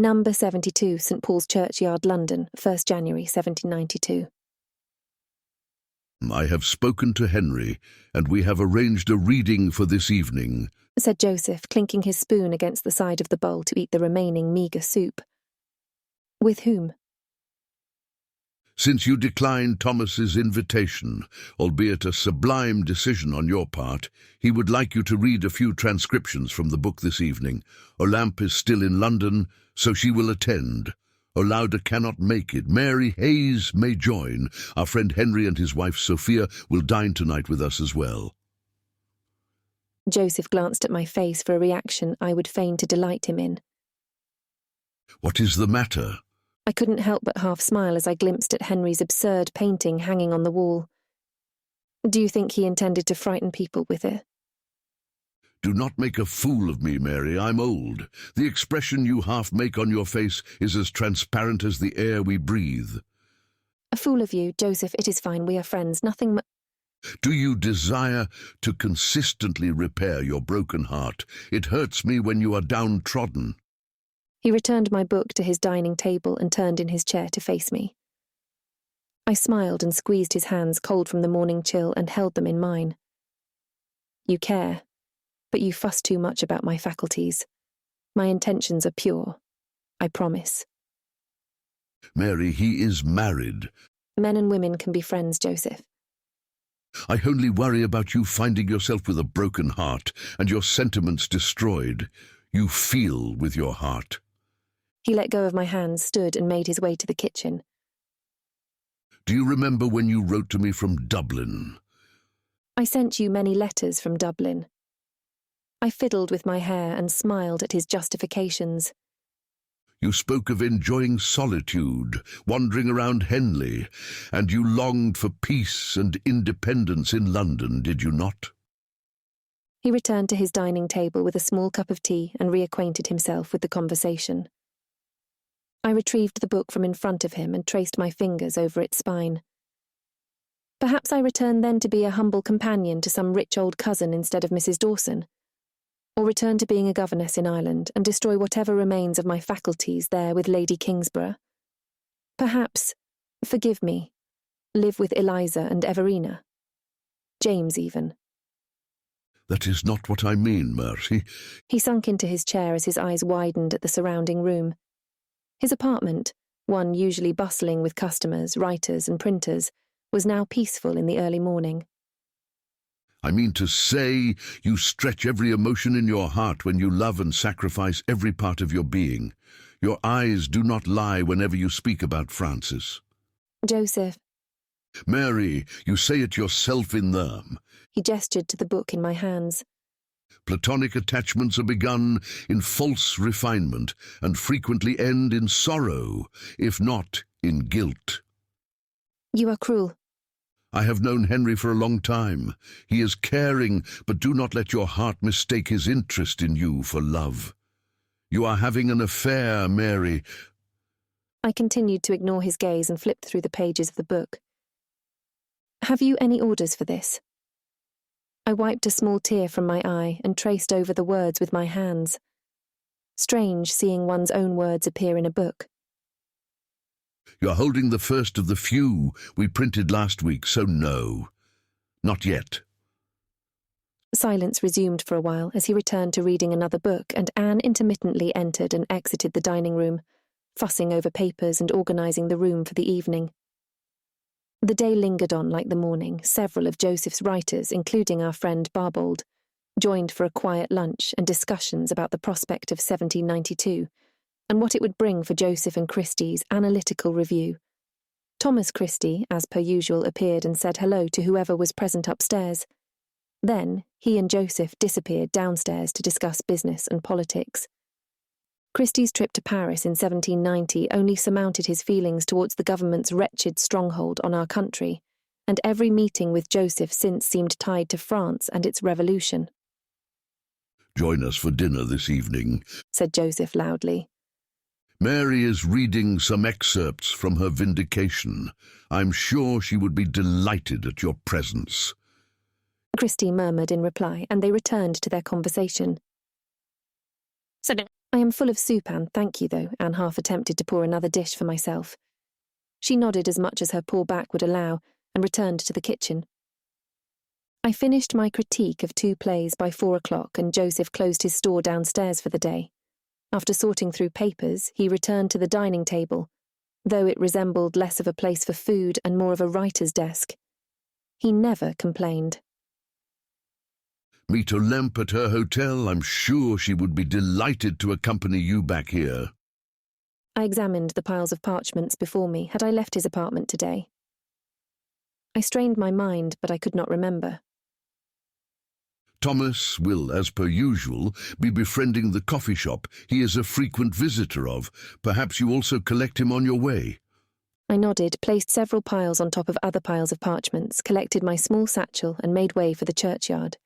Number 72, St. Paul's Churchyard, London, 1st January 1792. I have spoken to Henry, and we have arranged a reading for this evening, said Joseph, clinking his spoon against the side of the bowl to eat the remaining meagre soup. With whom? Since you declined Thomas's invitation, albeit a sublime decision on your part, he would like you to read a few transcriptions from the book this evening. Olympe is still in London, so she will attend. Olaudah cannot make it. Mary Hayes may join. Our friend Henry and his wife Sophia will dine tonight with us as well. Joseph glanced at my face for a reaction I would feign to delight him in. What is the matter? I couldn't help but half smile as I glimpsed at Henry's absurd painting hanging on the wall. Do you think he intended to frighten people with it? Do not make a fool of me, Mary. I'm old. The expression you half make on your face is as transparent as the air we breathe. A fool of you, Joseph. It is fine. We are friends. Nothing Do you desire to consistently repair your broken heart? It hurts me when you are downtrodden. He returned my book to his dining table and turned in his chair to face me. I smiled and squeezed his hands, cold from the morning chill, and held them in mine. You care, but you fuss too much about my faculties. My intentions are pure, I promise. Mary, he is married. Men and women can be friends, Joseph. I only worry about you finding yourself with a broken heart and your sentiments destroyed. You feel with your heart. He let go of my hands, stood, and made his way to the kitchen. Do you remember when you wrote to me from Dublin? I sent you many letters from Dublin. I fiddled with my hair and smiled at his justifications. You spoke of enjoying solitude, wandering around Henley, and you longed for peace and independence in London, did you not? He returned to his dining table with a small cup of tea and reacquainted himself with the conversation. I retrieved the book from in front of him and traced my fingers over its spine. Perhaps I returned then to be a humble companion to some rich old cousin instead of Mrs. Dawson, or return to being a governess in Ireland and destroy whatever remains of my faculties there with Lady Kingsborough. Perhaps, forgive me, live with Eliza and Everina. James even. That is not what I mean, Mercy. He sunk into his chair as his eyes widened at the surrounding room. His apartment, one usually bustling with customers, writers and printers, was now peaceful in the early morning. I mean to say, you stretch every emotion in your heart when you love and sacrifice every part of your being. Your eyes do not lie whenever you speak about Francis. Joseph. Mary, you say it yourself in them. He gestured to the book in my hands. Platonic attachments are begun in false refinement and frequently end in sorrow, if not in guilt. You are cruel. I have known Henry for a long time. He is caring, but do not let your heart mistake his interest in you for love. You are having an affair, Mary. I continued to ignore his gaze and flipped through the pages of the book. Have you any orders for this? I wiped a small tear from my eye and traced over the words with my hands. Strange seeing one's own words appear in a book. You're holding the first of the few we printed last week, so no, not yet. Silence resumed for a while as he returned to reading another book, and Anne intermittently entered and exited the dining room, fussing over papers and organising the room for the evening. The day lingered on like the morning. Several of Joseph's writers, including our friend Barbauld, joined for a quiet lunch and discussions about the prospect of 1792 and what it would bring for Joseph and Christie's analytical review. Thomas Christie, as per usual, appeared and said hello to whoever was present upstairs. Then he and Joseph disappeared downstairs to discuss business and politics. Christie's trip to Paris in 1790 only surmounted his feelings towards the government's wretched stronghold on our country, and every meeting with Joseph since seemed tied to France and its revolution. Join us for dinner this evening, said Joseph loudly. Mary is reading some excerpts from her Vindication. I'm sure she would be delighted at your presence. Christie murmured in reply, and they returned to their conversation. I am full of soup, Anne, thank you, though. Anne half attempted to pour another dish for myself. She nodded as much as her poor back would allow and returned to the kitchen. I finished my critique of 2 plays by 4 o'clock, and Joseph closed his store downstairs for the day. After sorting through papers, he returned to the dining table, though it resembled less of a place for food and more of a writer's desk. He never complained. Meet Olympe at her hotel. I'm sure she would be delighted to accompany you back here. I examined the piles of parchments before me. Had I left his apartment today? I strained my mind, but I could not remember. Thomas will, as per usual, be befriending the coffee shop he is a frequent visitor of. Perhaps you also collect him on your way. I nodded, placed several piles on top of other piles of parchments, collected my small satchel, and made way for the churchyard.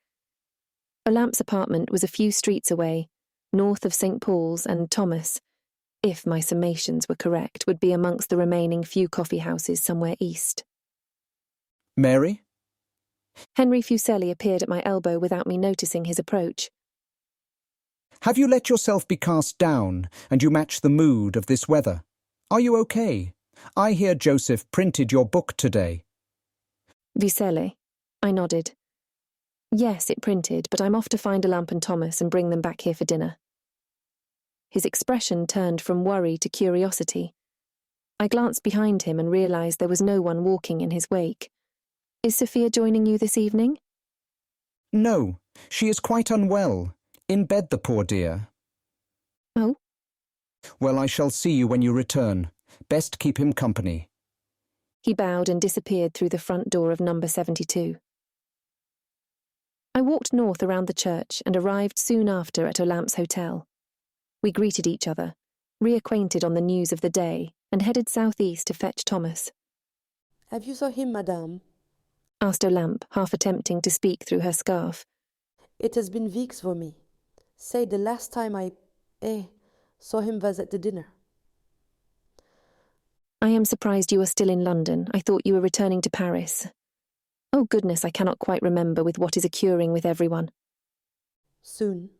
Olympe's apartment was a few streets away, north of St. Paul's, and Thomas, if my summations were correct, would be amongst the remaining few coffee houses somewhere east. Mary? Henry Fuseli appeared at my elbow without me noticing his approach. Have you let yourself be cast down, and you match the mood of this weather? Are you okay? I hear Joseph printed your book today. Fuseli. I nodded. Yes, it printed, but I'm off to find Olympe and Thomas and bring them back here for dinner. His expression turned from worry to curiosity. I glanced behind him and realised there was no one walking in his wake. Is Sophia joining you this evening? No, she is quite unwell. In bed, the poor dear. Oh? Well, I shall see you when you return. Best keep him company. He bowed and disappeared through the front door of number 72. I walked north around the church and arrived soon after at Olympe's hotel. We greeted each other, reacquainted on the news of the day, and headed southeast to fetch Thomas. Have you saw him, madame? Asked Olympe, half attempting to speak through her scarf. It has been weeks for me. Say, the last time I saw him was at the dinner. I am surprised you are still in London. I thought you were returning to Paris. Oh goodness, I cannot quite remember with what is occurring with everyone. Soon.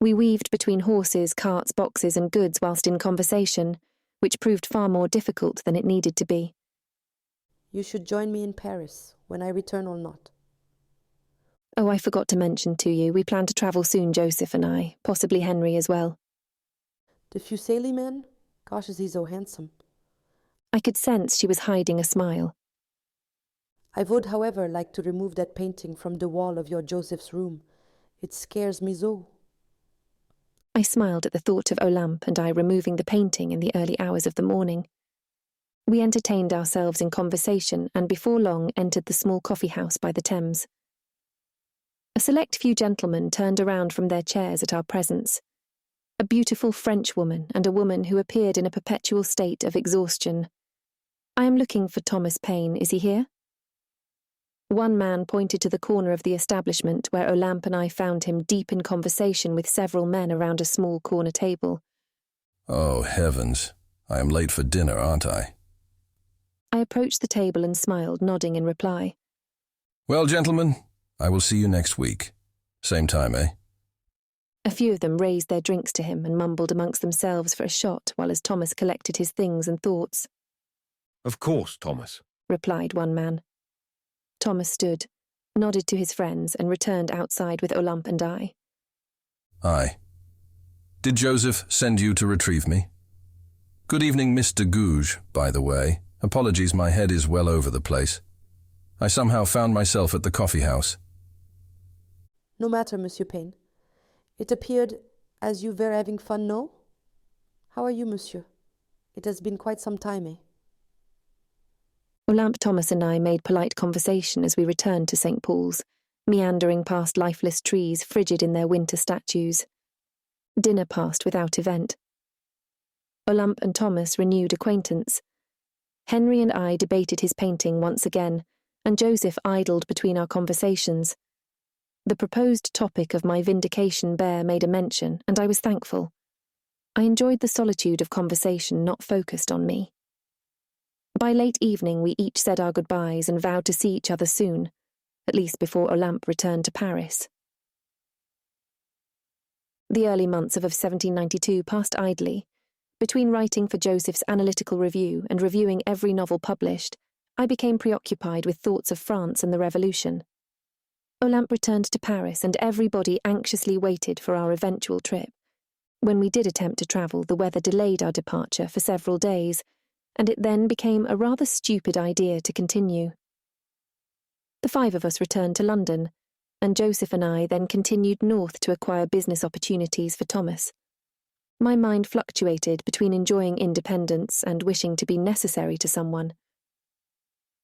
We weaved between horses, carts, boxes and goods whilst in conversation, which proved far more difficult than it needed to be. You should join me in Paris, when I return or not. Oh, I forgot to mention to you, we plan to travel soon, Joseph and I, possibly Henry as well. The Fuseli man? Gosh, is he so handsome. I could sense she was hiding a smile. I would, however, like to remove that painting from the wall of your Joseph's room. It scares me so. I smiled at the thought of Olympe and I removing the painting in the early hours of the morning. We entertained ourselves in conversation and before long entered the small coffee house by the Thames. A select few gentlemen turned around from their chairs at our presence. A beautiful French woman and a woman who appeared in a perpetual state of exhaustion. I am looking for Thomas Paine. Is he here? One man pointed to the corner of the establishment where Olympe and I found him deep in conversation with several men around a small corner table. Oh, heavens. I am late for dinner, aren't I? I approached the table and smiled, nodding in reply. Well, gentlemen, I will see you next week. Same time, eh? A few of them raised their drinks to him and mumbled amongst themselves for a shot while as Thomas collected his things and thoughts. Of course, Thomas, replied one man. Thomas stood, nodded to his friends and returned outside with Olympe and I. Aye. Did Joseph send you to retrieve me? Good evening, Miss de Gouge, by the way. Apologies, my head is well over the place. I somehow found myself at the coffee house. No matter, Monsieur Paine. It appeared as you were having fun, no? How are you, monsieur? It has been quite some time, eh? Olympe, Thomas and I made polite conversation as we returned to St. Paul's, meandering past lifeless trees frigid in their winter statues. Dinner passed without event. Olympe and Thomas renewed acquaintance. Henry and I debated his painting once again, and Joseph idled between our conversations. The proposed topic of my vindication bear made a mention, and I was thankful. I enjoyed the solitude of conversation not focused on me. By late evening we each said our goodbyes and vowed to see each other soon, at least before Olympe returned to Paris. The early months of 1792 passed idly. Between writing for Joseph's analytical review and reviewing every novel published, I became preoccupied with thoughts of France and the Revolution. Olympe returned to Paris, and everybody anxiously waited for our eventual trip. When we did attempt to travel, the weather delayed our departure for several days, and it then became a rather stupid idea to continue. The 5 of us returned to London, and Joseph and I then continued north to acquire business opportunities for Thomas. My mind fluctuated between enjoying independence and wishing to be necessary to someone.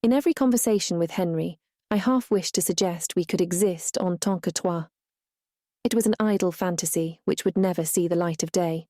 In every conversation with Henry, I half wished to suggest we could exist en tant que trois. It was an idle fantasy which would never see the light of day.